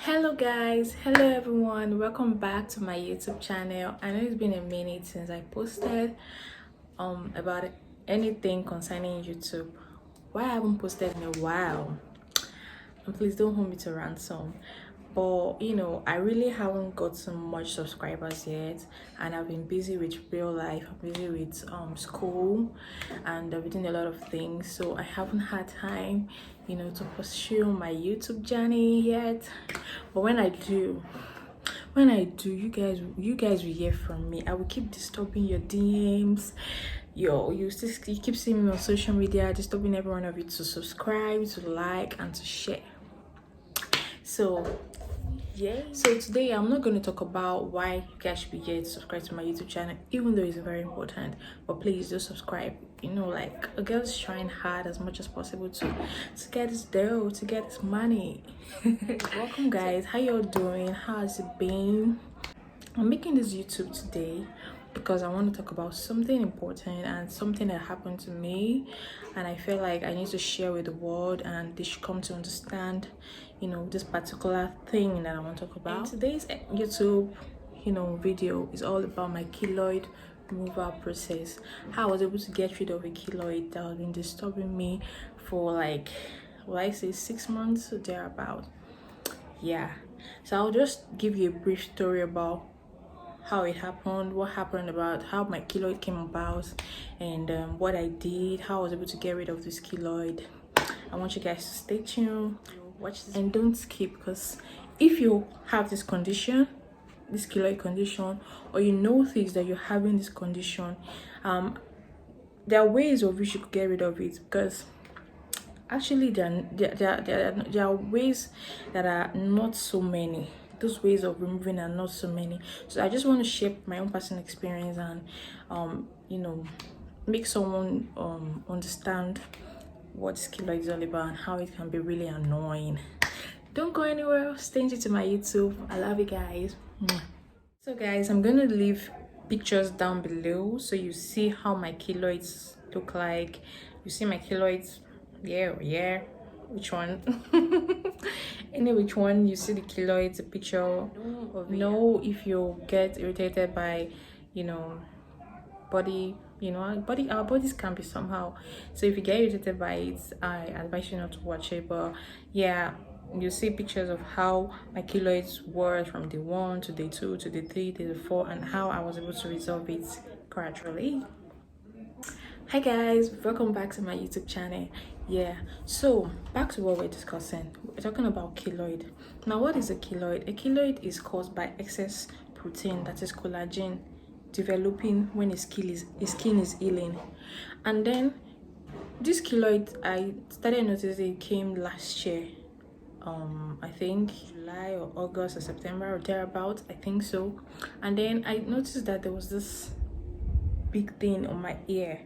Hello guys, hello everyone, welcome back to my YouTube channel. I know it's been a minute since I posted about anything concerning YouTube. Why I haven't posted in a while, and please don't hold me to ransom, but I really haven't gotten much subscribers yet, and I've been busy with real life. I'm busy with school, and I've been doing a lot of things, so I haven't had time to pursue my YouTube journey yet. But when I do, you guys will hear from me. I will keep disturbing your DMs. You keep seeing me on social media, disturbing every one of you to subscribe, to like, and to share. So yeah, so today I'm not going to talk about why you guys should be here to subscribe to my YouTube channel, even though it's very important. But please do subscribe. Like a girl's trying hard as much as possible to get this dough, to get this money. Welcome guys, how y'all doing? How's it been? I'm making this YouTube today because I want to talk about something important and something that happened to me, and I feel like I need to share with the world, and they should come to understand this particular thing that I want to talk about. And today's YouTube video is all about my keloid removal process, how I was able to get rid of a keloid that has been disturbing me for like, well, I say 6 months or thereabout. Yeah, so I'll just give you a brief story about how it happened, what happened, about how my keloid came about, and what I did, how I was able to get rid of this keloid. I want you guys to stay tuned, watch this, and don't skip, because if you have this condition, this keloid condition, or you notice that you're having this condition, there are ways of which you could get rid of it, because actually there are ways that are not so many. Those ways of removing are not so many. So I just want to share my own personal experience and make someone understand what this keloid is all about and how it can be really annoying. Don't go anywhere, stay tuned to my YouTube. I love you guys. So guys, I'm gonna leave pictures down below so you see how my keloids look like. You see my keloids, yeah, which one? Which one you see the keloids, a picture of know if you get irritated by body, our bodies can be somehow. So if you get irritated by it, I advise you not to watch it. But yeah, you see pictures of how my keloids were from day 1 to day 2 to day 3 to day 4, and how I was able to resolve it gradually. Hi guys, welcome back to my YouTube channel. Yeah, so back to what we're discussing. We're talking about keloid. Now, what is a keloid? A keloid is caused by excess protein, that is collagen, developing when his skin is healing. And then this keloid, I started noticing it came last year, I think July or August or September or thereabouts, I think so. And then I noticed that there was this big thing on my ear.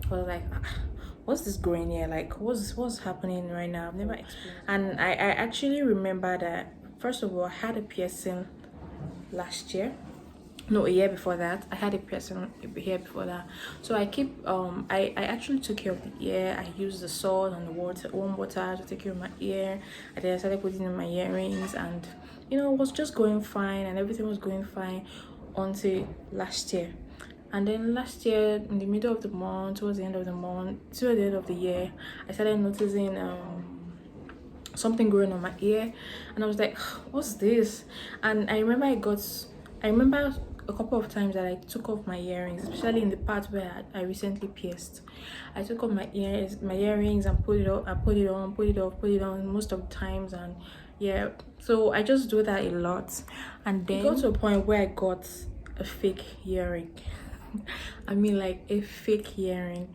I was like, what's this growing here? Like, what's happening right now? I've never experienced. And I actually remember that, first of all, I had a piercing last year. No, a year before that. I had a piercing a year before that. So I keep I actually took care of the ear. I used the salt and the warm water to take care of my ear. And then I started putting in my earrings, and it was just going fine, and everything was going fine until last year. And then last year, in the middle of the month, towards the end of the year, I started noticing something growing on my ear, and I was like, what's this? And I remember a couple of times that I took off my earrings, especially in the part where I recently pierced. I took off my earrings and put it on, put it on most of the times. And yeah, so I just do that a lot. And then it got to a point where I got a fake earring. I mean, like a fake earring.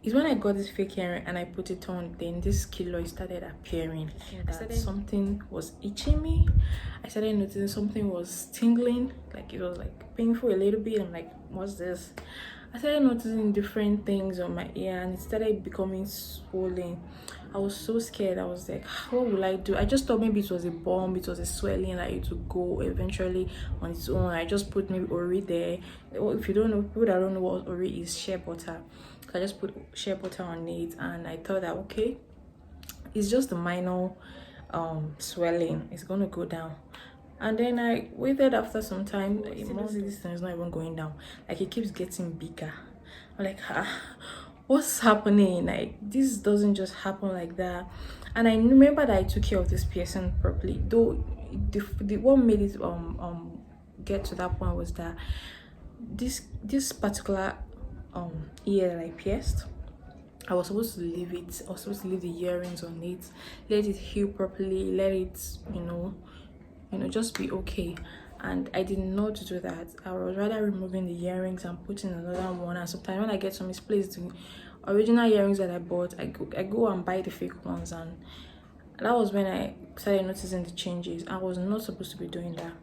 Is when I got this fake earring and I put it on, then this keloid started appearing. Something was itching me. I started noticing something was tingling, like it was like painful a little bit. I'm like, what's this? I started noticing different things on my ear, and it started becoming swollen. I was so scared. I was like, what will I do? I just thought maybe it was a bump, it was a swelling, like it would go eventually on its own. I just put maybe Ori there. If you don't know, people that don't know what Ori is, shea butter. So I just put shea butter on it, and I thought that okay, it's just a minor swelling. It's gonna go down. And then I waited after some time. Mostly this thing is not even going down. Like it keeps getting bigger. I'm like, what's happening? Like this doesn't just happen like that. And I remember that I took care of this piercing properly. Though the what made it get to that point was that this particular ear that I pierced, I was supposed to leave it. I was supposed to leave the earrings on it, let it heal properly, let it, just be okay. And I did not do that. I was rather removing the earrings and putting another one. And sometimes when I get some misplaced the original earrings that I bought, I go and buy the fake ones. And that was when I started noticing the changes. I was not supposed to be doing that.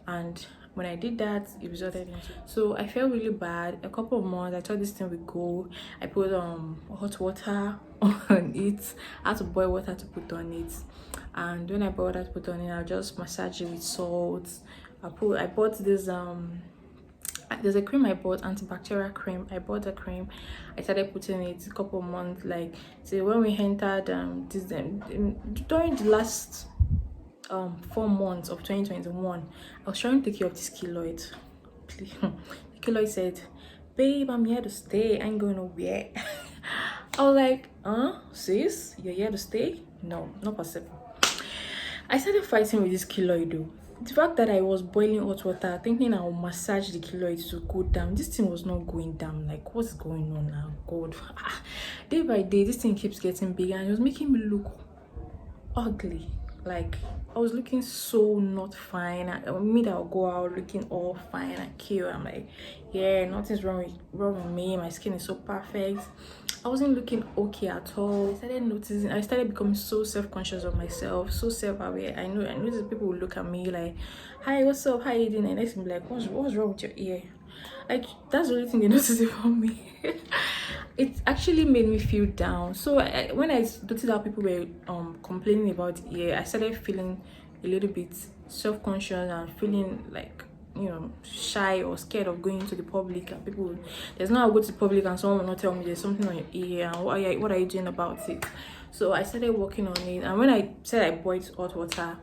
And when I did that, it resulted into, so I felt really bad. A couple of months, I thought this thing would go. I put hot water on it. I had to boil water to put on it, and when I boiled water to put on it, I just massage it with salt. I bought this there's a cream I bought, antibacterial cream. I bought the cream. I started putting it a couple of months, like, so when we entered during the last 4 months of 2021, I was trying to take care of this keloid. The keloid said, babe, I'm here to stay, I ain't going nowhere. I was like, sis, you're here to stay? No, not possible. I started fighting with this keloid though. The fact that I was boiling hot water thinking I would massage the keloid to go down, this thing was not going down. Like, what's going on now? God. Day by day this thing keeps getting bigger, and it was making me look ugly. Like, I was looking so not fine. I'll go out looking all fine and cute. I'm like, yeah, nothing's wrong with me. My skin is so perfect. I wasn't looking okay at all. I started becoming so self-conscious of myself, so self-aware. I noticed people would look at me like, hi, what's up, how you doing? And next thing be like, what's wrong with your ear? Like, that's the only thing they noticed about me. It actually made me feel down. So when I noticed how people were complaining about the ear, I started feeling a little bit self-conscious and feeling like, shy or scared of going to the public. And people, there's no, I'll go to the public and someone will not tell me there's something on your ear and what are you doing about it. So I started working on it. And when I said I boiled hot water,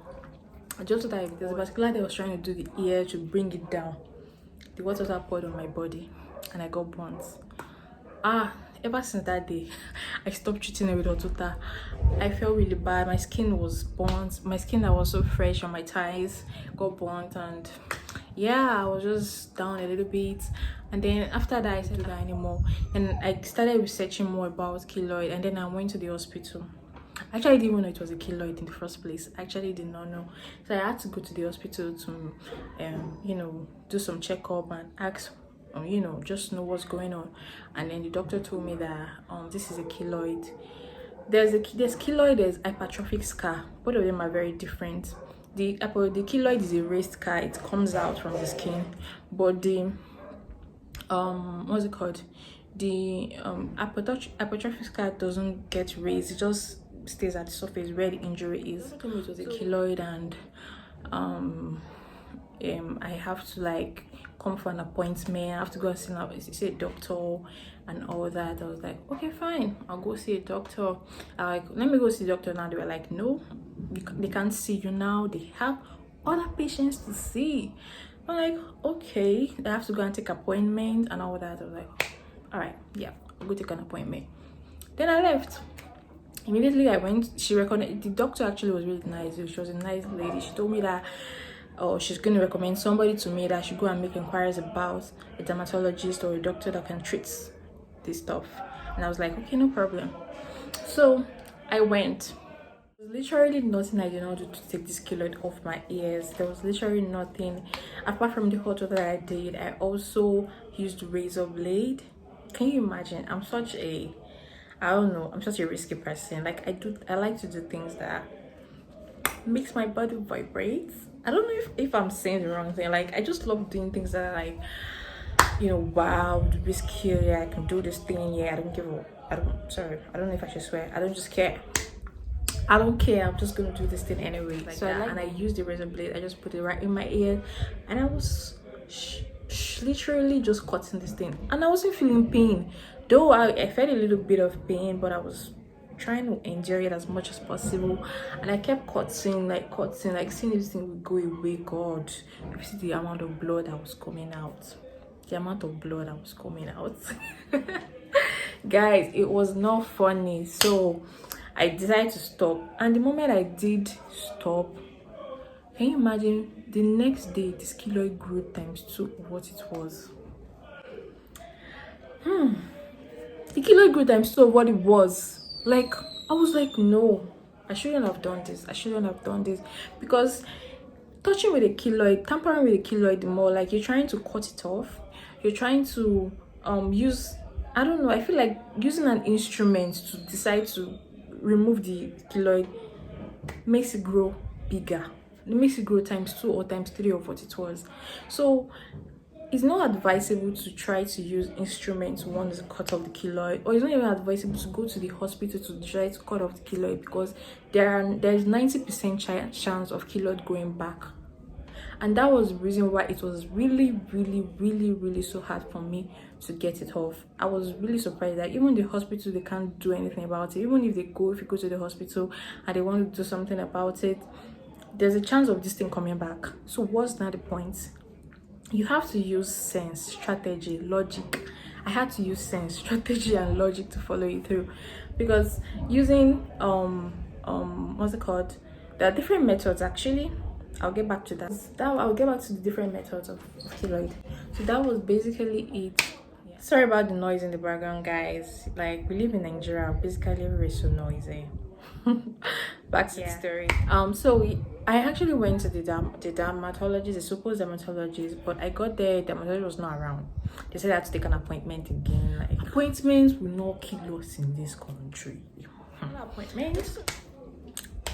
I just thought that there's a particular day I was trying to do the ear to bring it down. The water poured on my body and I got burnt. Ever since that day, I stopped treating it with hot water. I felt really bad. My skin was burnt. My skin that was so fresh on my thighs got burnt, and yeah, I was just down a little bit. And then after that, I said that anymore, and I started researching more about keloid. And then I went to the hospital. Actually, I didn't even know it was a keloid in the first place. I actually did not know. So I had to go to the hospital to do some checkup and ask, just know what's going on. And then the doctor told me that this is a keloid. There's keloid, there's hypertrophic scar. Both of them are very different. The keloid is a raised scar. It comes out from the skin, but the what's it called, the hypertrophic scar doesn't get raised. It just stays at the surface where the injury is. It was a keloid, and I have to come for an appointment. I have to go and see a doctor and all that. I was like, okay, fine, I'll go see a doctor. Let me go see the doctor now. They were like, no, they can't see you now. They have other patients to see. I'm like, okay, I have to go and take appointment and all that. I was like, all right, yeah, I'll go take an appointment. Then I left. Immediately I went. The doctor actually was really nice. She was a nice lady. She told me that she's going to recommend somebody to me that I should go and make inquiries about a dermatologist or a doctor that can treat this stuff. And I was like, okay, no problem. So I went. There was literally nothing I did not do to take this keloid off my ears. There was literally nothing apart from the hot water that I did. I also used razor blade. Can you imagine? I'm such a risky person. Like, I like to do things that makes my body vibrate. I don't know if I'm saying the wrong thing. Like, I just love doing things that are like, wow, risky. Yeah, I can do this thing. Yeah, I don't know if I should swear. I don't just care. I don't care. I'm just gonna do this thing anyway. And I used the razor blade. I just put it right in my ear, and I was literally just cutting this thing, and I wasn't feeling pain. Though I felt a little bit of pain, but I was trying to endure it as much as possible, and I kept cutting, like seeing this thing would go away. God, if you see the amount of blood that was coming out, guys, it was not funny. So I decided to stop, and the moment I did stop, can you imagine, the next day this keloid grew times 2 of what it was. The keloid grew times 2 of what it was. Like, I was like, no, I shouldn't have done this. Because touching with a keloid, tampering with a keloid, the more like you're trying to cut it off, you're trying to use, I don't know, I feel like using an instrument to decide to remove the keloid makes it grow bigger. It makes it grow times 2 or times 3 of what it was. So it's not advisable to try to use instruments to want to cut off the keloid, or it's not even advisable to go to the hospital to try to cut off the keloid, because there's 90% chance of keloid going back. And that was the reason why it was really so hard for me to get it off. I was really surprised that even the hospital, they can't do anything about it. Even if you go to the hospital and they want to do something about it, there's a chance of this thing coming back. So what's not the point? You have to use sense, strategy, logic. I had to use sense, strategy, and logic to follow it through, because using what's it called? There are different methods actually. I'll get back to that. I'll get back to the different methods of keloid. So that was basically it. Yeah. Sorry about the noise in the background, guys. Like, we live in Nigeria, basically everywhere so noisy. Back to the story. I actually went to the dermatologist, the supposed dermatologist, but I got there, dermatologist was not around. They said I had to take an appointment again. Like, appointments will not kill us in this country. Appointments.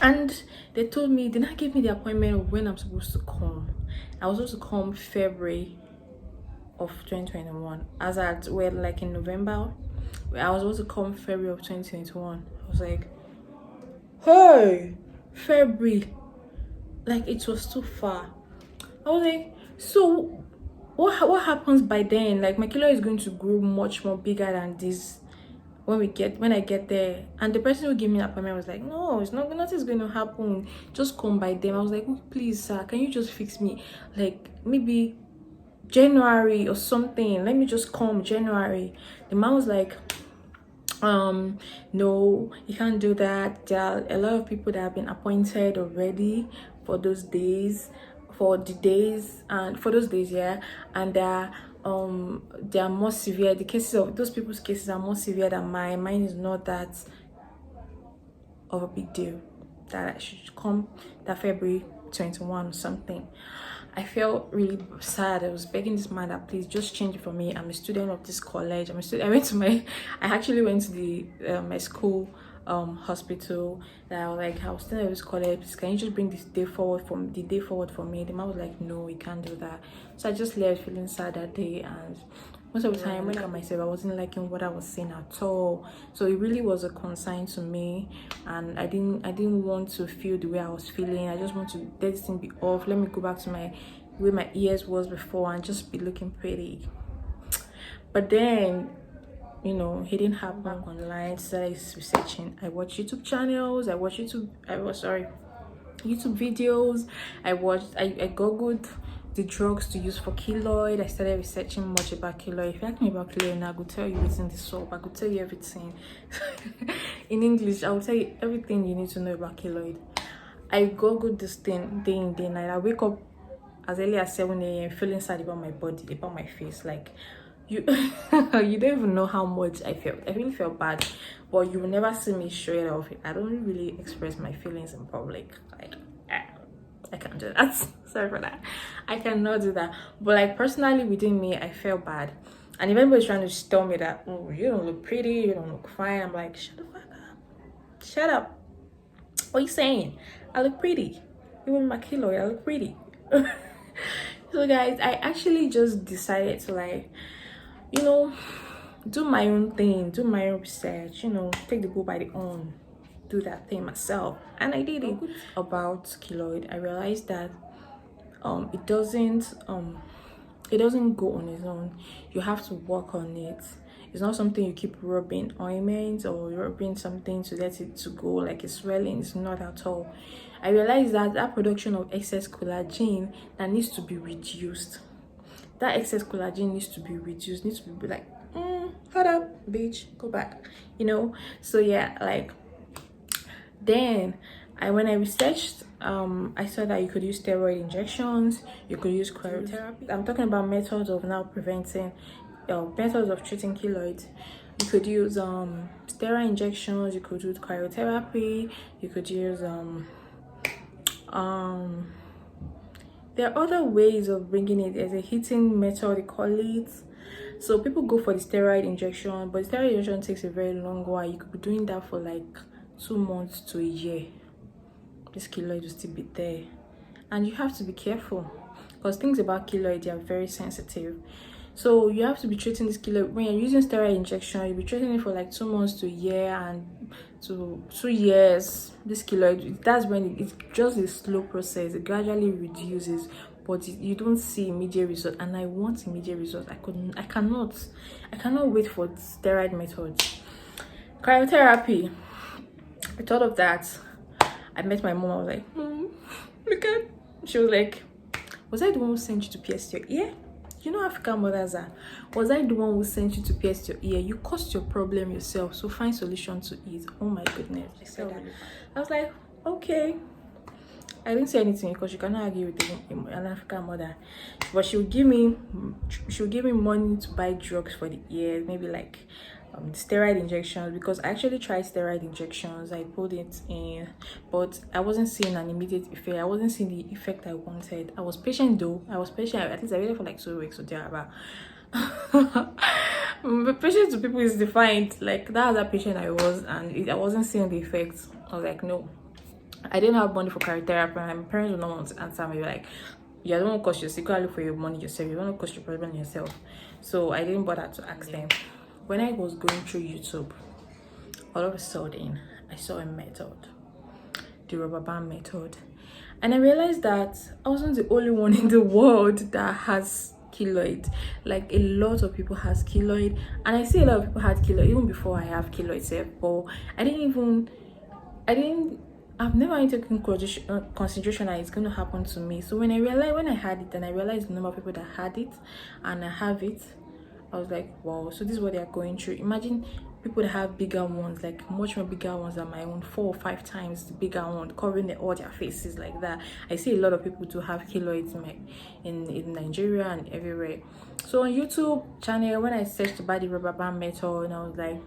And they told me, they not give me the appointment of when I'm supposed to come. I was supposed to come February of 2021. As at, we're like in November, I was supposed to come February of 2021. I was like, hey, February, like it was too far. I was like, so what happens by then? Like, my keloid is going to grow much more bigger than this when I get there. And the person who gave me an appointment was like, no, it's not, nothing's going to happen, just come by them. I was like, oh, please sir, can you just fix me like maybe January or something? Let me just come January. The man was like, no, you can't do that. There are a lot of people that have been appointed already for those days, yeah, and they are more severe. The cases of those people's cases are more severe than mine. Mine is not that of a big deal that I should come that February 21 or something. I felt really sad. I was begging this man that please just change it for me. I'm a student of this college. I actually went to the my school hospital that I was student of this college. Please, can you just bring the day forward for me? The man was like, no, we can't do that. So I just left feeling sad that day, and most of the time when I look at myself, I wasn't liking what I was seeing at all. So it really was a concern to me, and I didn't want to feel the way I was feeling. I just want to let this thing be off. Let me go back to my where my ears was before and just be looking pretty. But then, you know, he didn't have back online. So I was researching. I watched YouTube channels. YouTube videos. I googled the drugs to use for keloid. I started researching much about keloid. If you ask me about keloid now, I could tell you what's in the soap. I could tell you everything. In English, I will tell you everything you need to know about keloid. I googled this thing day in, day night. I wake up as early as 7 a.m. feeling sad about my body, about my face. Like, you you don't even know how much I felt. I really felt bad, but you will never see me show it off. I don't really express my feelings in public. Like, I can't do that. Sorry for that. I cannot do that. But like, personally within me, I felt bad. And if anybody's trying to tell me that, oh, you don't look pretty, you don't look fine, I'm like, shut the fuck up. Shut up. What are you saying? I look pretty. Even my keloid, I look pretty. So guys, I actually just decided to, like, you know, do my own thing, do my own research, you know, take the bull by the horn, do that thing myself. And I did it. About keloid, I realized that it doesn't go on its own. You have to work on it. It's not something you keep rubbing ointment or rubbing something to let it to go like a swelling. It's not at all. I realized that production of excess collagen that needs to be reduced. That excess collagen needs to be reduced, needs to be like, hold up, bitch, go back, So yeah, like, then when I researched, I saw that you could use steroid injections, you could use cryotherapy. I'm talking about methods of now preventing, methods of treating keloids. You could use steroid injections, you could use cryotherapy, you could use there are other ways of bringing it. There's a heating method, they call it. So people go for the steroid injection, but the steroid injection takes a very long while. You could be doing that for like 2 months to a year. This keloid will still be there, and you have to be careful because things about keloid, they are very sensitive. So you have to be treating this keloid. When you're using steroid injection, you'll be treating it for like 2 months to a year, and to 2 years. This keloid, that's when it's just a slow process. It gradually reduces, but you don't see immediate results. And I want immediate results. I cannot wait for steroid methods. Cryotherapy, I thought of that. I met my mom. I was like, look at. She was like, was I the one who sent you to pierce your ear? You know African mothers are. Was I the one who sent you to pierce your ear? You caused your problem yourself, so find solution to it. Oh my goodness. I said that. I was like, okay. I didn't say anything because you cannot argue with an African mother. But she would give me money to buy drugs for the ear, maybe like steroid injections, because I actually tried steroid injections. I put it in, but I wasn't seeing an immediate effect. I wasn't seeing the effect I wanted. I was patient though. I least I waited for like 2 weeks or thereabout. But patient to people is defined. Like that was a patient I was, and I wasn't seeing the effects. I was like, no. I didn't have money for cryotherapy, and my parents would not want to answer me like, you don't want to cost your secretly for your money yourself, you want to cost your problem yourself. So I didn't bother to ask them. When I was going through YouTube, all of a sudden I saw a method, the rubber band method, and I realized that I wasn't the only one in the world that has keloid. Like a lot of people has keloid, and I see a lot of people had keloid even before I have keloid self, but I've never taken consideration that it's going to happen to me. So when I had it, and I realized the number of people that had it and I have it, I was like, wow, so this is what they are going through. Imagine people that have bigger ones, like much more bigger ones than my own, 4 or 5 times the bigger one, covering all their faces like that. I see a lot of people do have keloids in Nigeria and everywhere. So on YouTube channel, when I searched about the rubber band method, and I was like,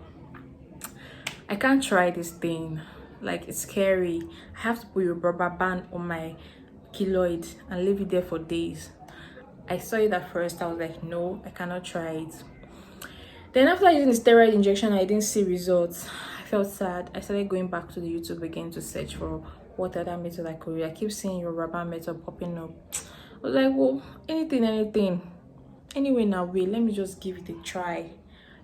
I can't try this thing. Like, it's scary. I have to put a rubber band on my keloid and leave it there for days. I saw it at first. I was like, no, I cannot try it. Then after using the steroid injection, I didn't see results. I felt sad. I started going back to the YouTube again to search for what other method I could use. I keep seeing your rubber method popping up. I was like, well, anything. Anyway, now wait, let me just give it a try.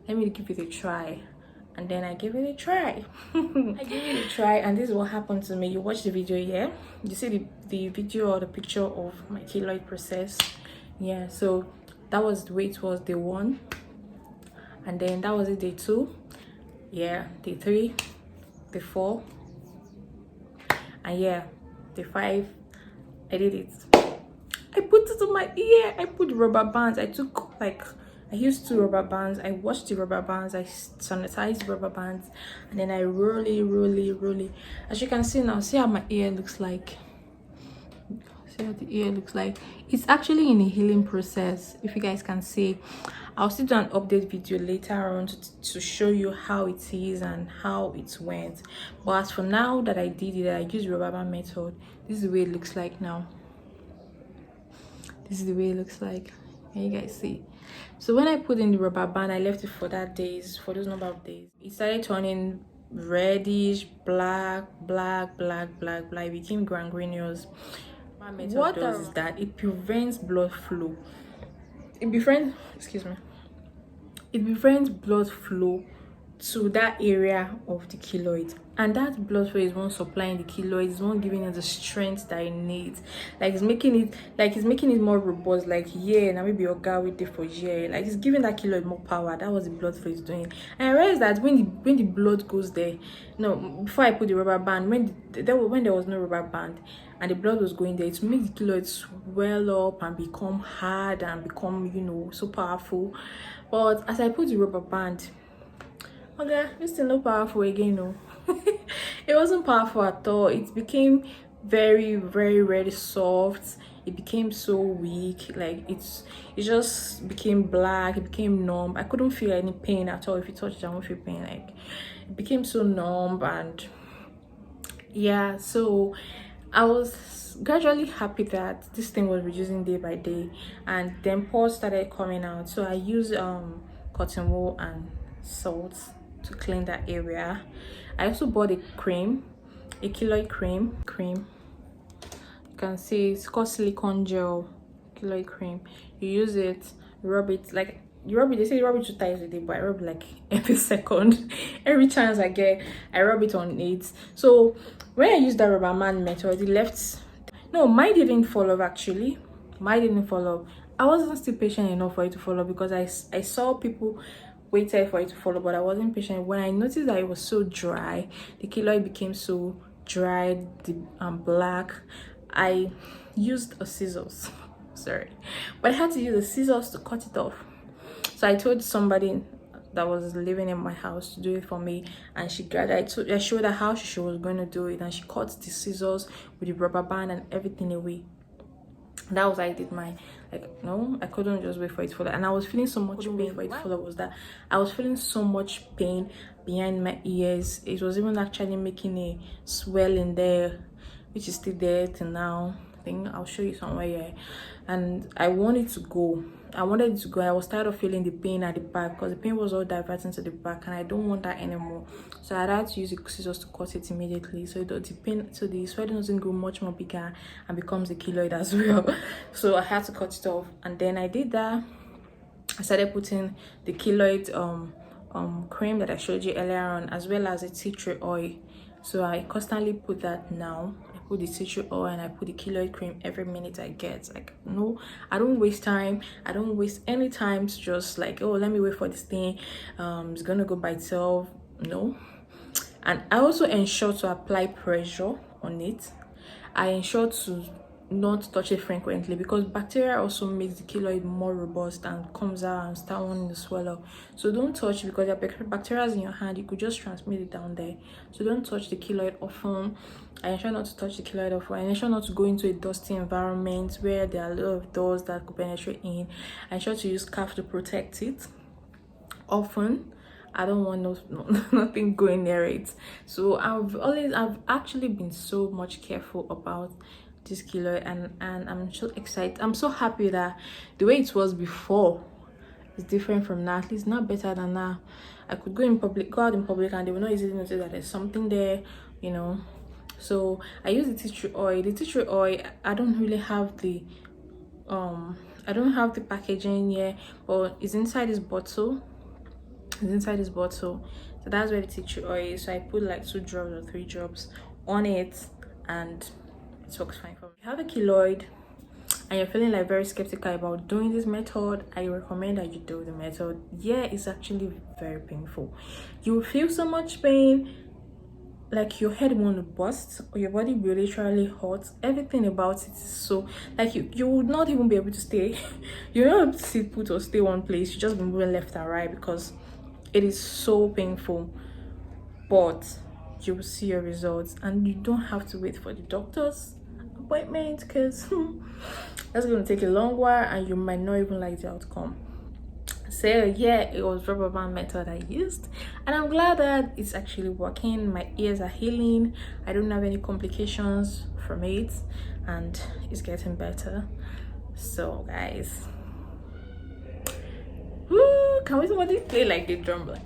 And then I gave it a try. And this is what happened to me. You watch the video here. You see the video or the picture of my keloid process. Yeah, so that was the way it was day 1, and then that was it day 2. Yeah, day 3, day 4, and yeah, day 5. I did it. I put it on my ear. I put rubber bands. I used 2 rubber bands. I washed the rubber bands. I sanitized the rubber bands, and then I really. As you can see now, see how my ear looks like. See what the ear looks like. It's actually in a healing process. If you guys can see, I'll still do an update video later on to show you how it is and how it went. But as for now that I did it, I used the rubber band method. This is the way it looks like now. This is the way it looks like. Can you guys see? So when I put in the rubber band, I left it for those number of days. It started turning reddish, black. It became gangrenous. What does is that it prevents blood flow. It prevents blood flow to that area of the keloid. and that blood flow is one supplying the keloids, is one giving it the strength that it needs. Like it's making it more robust. Like, yeah, now maybe your guy with it for year, like it's giving that keloid more power. That was the blood flow is doing. And I realized that when the blood goes there, no, before I put the rubber band, when there was no rubber band and the blood was going there, it makes the keloid swell up and become hard and become, so powerful. But as I put the rubber band, okay, it's still not powerful again, no. It wasn't powerful at all. It became very, very, very soft. It became so weak. Like it just became black. It became numb. I couldn't feel any pain at all. If you touch it, I won't feel pain. Like it became so numb. And yeah, so I was gradually happy that this thing was reducing day by day, and then pores started coming out. So I used cotton wool and salt to clean that area. I also bought a cream, a keloid cream. You can see it's called silicone gel keloid cream. You use it, rub it, like you rub it. They say you rub it 2 times a day, but I rub like every second. Every chance I get, I rub it on it. So when I used that rubber band method, it left. No, mine didn't fall off actually. Mine didn't fall off. I wasn't still patient enough for it to fall off because I saw people waited for it to follow, but I wasn't patient. When I noticed that it was so dry, the keloid became so dry and black, I used a scissors. Sorry, but I had to use the scissors to cut it off. So I told somebody that was living in my house to do it for me, and I showed her how she was going to do it, and she cut the scissors with the rubber band and everything away. That was how I did mine. Like, no, I couldn't just wait for it to follow. And I was feeling so much pain for it to follow. Was that I was feeling so much pain behind my ears. It was even actually making a swelling there, which is still there till now. I think I'll show you somewhere here. And I wanted to go. I was tired of feeling the pain at the back because the pain was all diverting to the back, and I don't want that anymore. So I had to use the scissors to cut it immediately, so the pain, so the swelling doesn't grow much more bigger and becomes a keloid as well. So I had to cut it off, and then I did that. I started putting the keloid cream that I showed you earlier on, as well as a tea tree oil. So I constantly put that now. I put the tea tree oil and I put the keloid cream every minute I get. Like, no, I don't waste time. I don't waste any time to just like, oh, let me wait for this thing. It's gonna go by itself. No. And I also ensure to apply pressure on it. I ensure to not touch it frequently because bacteria also makes the keloid more robust and comes out and start wanting to swell up. So don't touch it because there are bacteria in your hand. You could just transmit it down there. So don't touch the keloid often. I ensure not to touch the keloid often. I ensure not to go into a dusty environment where there are a lot of dust that could penetrate in. I ensure to use scarf to protect it often. I don't want nothing going near it. So I've actually been so much careful about this keloid, and I'm so excited. I'm so happy that the way it was before is different from now. At least not better than now. I could go out in public and they will not easily notice that there's something there, So I use the tea tree oil. The tea tree oil, I don't really have the packaging here, but it's inside this bottle. So that's where the tea tree oil is. So I put like 2 drops or 3 drops on it, and it works fine for me. If you have a keloid and you're feeling like very skeptical about doing this method, I recommend that you do the method. Yeah, it's actually very painful. You will feel so much pain, like your head won't burst or your body will literally hurt. Everything about it is so like you would not even be able to stay. You're not able to sit put or stay one place. You just be moving left and right because it is so painful. But you will see your results, and you don't have to wait for the doctor's appointment because that's going to take a long while and you might not even like the outcome. So yeah, it was rubber band method I used, and I'm glad that it's actually working. My ears are healing. I don't have any complications from it, and it's getting better. So guys, woo, can we somebody play like the drum, like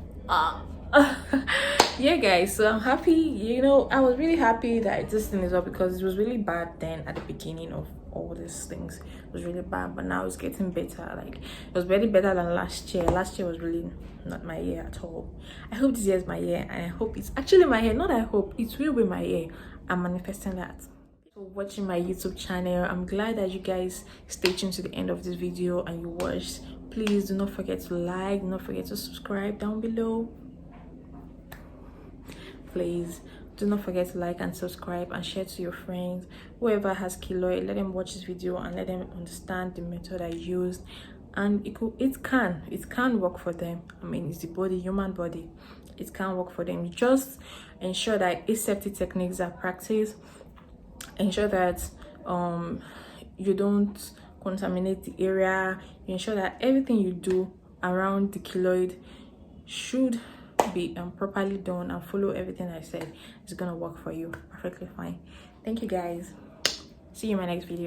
Yeah, guys, so I'm happy. I was really happy that this thing is up because it was really bad then at the beginning of all these things. It was really bad, but now it's getting better. Like, it was very better than last year. Last year was really not my year at all. I hope this year is my year, and I hope it's actually my year. Not I hope, it will be my year. I'm manifesting that. For watching my YouTube channel, I'm glad that you guys stay tuned to the end of this video and you watched. Please do not forget to like, do not forget to subscribe down below. Please do not forget to like and subscribe and share to your friends. Whoever has keloid, let them watch this video and let them understand the method I used, and it can work for them. I mean, it's the body, human body, it can work for them. Just ensure that aseptic techniques are practiced. Ensure that you don't contaminate the area. You ensure that everything you do around the keloid should be properly done, and follow everything I said. It's gonna work for you perfectly fine. Thank you guys. See you in my next video.